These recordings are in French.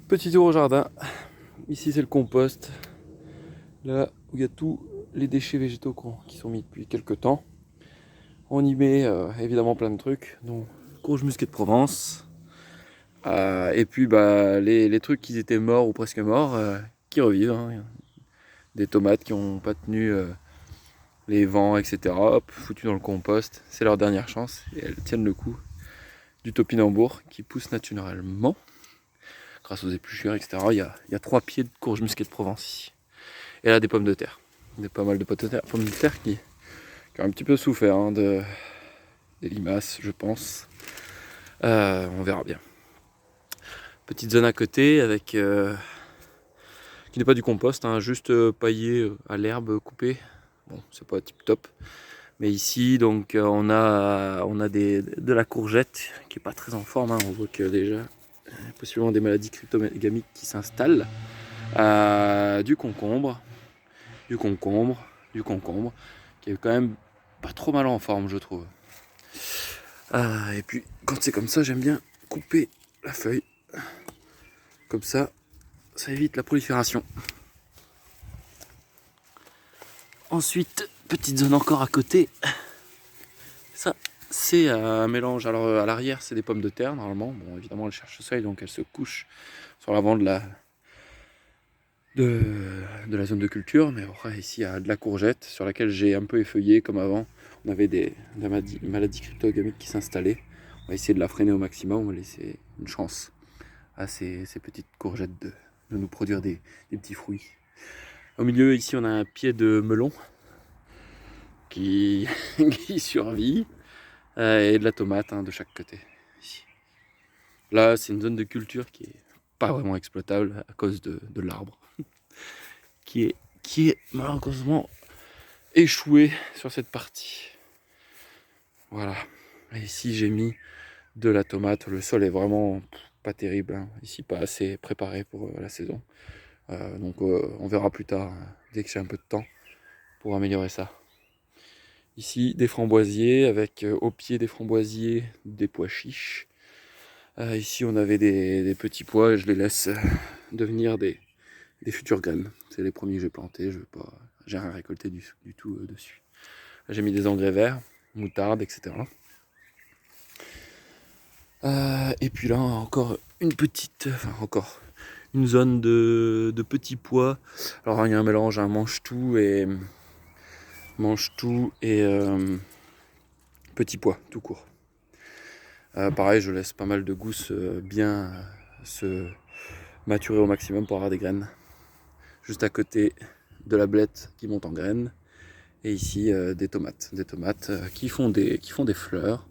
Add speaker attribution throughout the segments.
Speaker 1: Petit tour au jardin. Ici c'est le compost. Là où il y a tous les déchets végétaux qui sont mis depuis quelques temps. On y met évidemment plein de trucs, dont courge musquée de Provence. Et puis les trucs qui étaient morts ou presque morts, qui revivent. Hein. Des tomates qui n'ont pas tenu les vents, etc. Hop, foutues dans le compost. C'est leur dernière chance et elles tiennent le coup du topinambour qui pousse naturellement. Grâce aux épluchures, etc. Il y a 3 pieds de courge musquée de Provence ici. Et là des pommes de terre. Pas mal de pommes de terre qui ont un petit peu souffert hein, des limaces, je pense. On verra bien. Petite zone à côté avec qui n'est pas du compost, hein, juste paillé à l'herbe coupée. Bon, c'est pas tip top. Mais ici, donc, on a de la courgette qui est pas très en forme. Hein. On voit que déjà, possiblement des maladies cryptogamiques qui s'installent. Du concombre, qui est quand même pas trop mal en forme, je trouve. Et puis, quand c'est comme ça, j'aime bien couper la feuille. Comme ça évite la prolifération. Ensuite, petite zone encore à côté. Ça, c'est un mélange. Alors, à l'arrière, c'est des pommes de terre, normalement. Bon, évidemment, elles cherchent le soleil, donc elles se couchent sur l'avant de la zone de culture. Mais après, ici, il y a de la courgette sur laquelle j'ai un peu effeuillé, comme avant. On avait des maladies cryptogamiques qui s'installaient. On va essayer de la freiner au maximum. On va laisser une chance à ces petites courgettes de nous produire des petits fruits. Au milieu, ici, on a un pied de melon qui survit et de la tomate hein, de chaque côté. Ici. Là, c'est une zone de culture qui est pas vraiment exploitable à cause de l'arbre qui est malheureusement échoué sur cette partie. Voilà. Et ici, j'ai mis de la tomate. Le sol est vraiment pas terrible. Hein. Ici, pas assez préparé pour la saison. Donc, on verra plus tard, dès que j'ai un peu de temps, pour améliorer ça. Ici, des framboisiers avec au pied des framboisiers, des pois chiches. Ici, on avait des petits pois et je les laisse devenir des futures graines. C'est les premiers que j'ai plantés, j'ai rien récolté du tout dessus. J'ai mis des engrais verts, moutarde, etc. Et puis là, encore une zone de petits pois. Alors, il y a un mélange, un mange-tout et petits pois, tout court. Pareil, je laisse pas mal de gousses bien se maturer au maximum pour avoir des graines. Juste à côté de la blette qui monte en graines. Et ici, des tomates qui font des fleurs.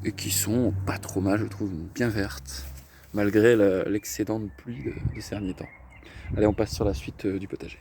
Speaker 1: Et qui sont pas trop mal, je trouve, bien vertes. Malgré l'excédent de pluie de ces derniers temps. Allez, on passe sur la suite du potager.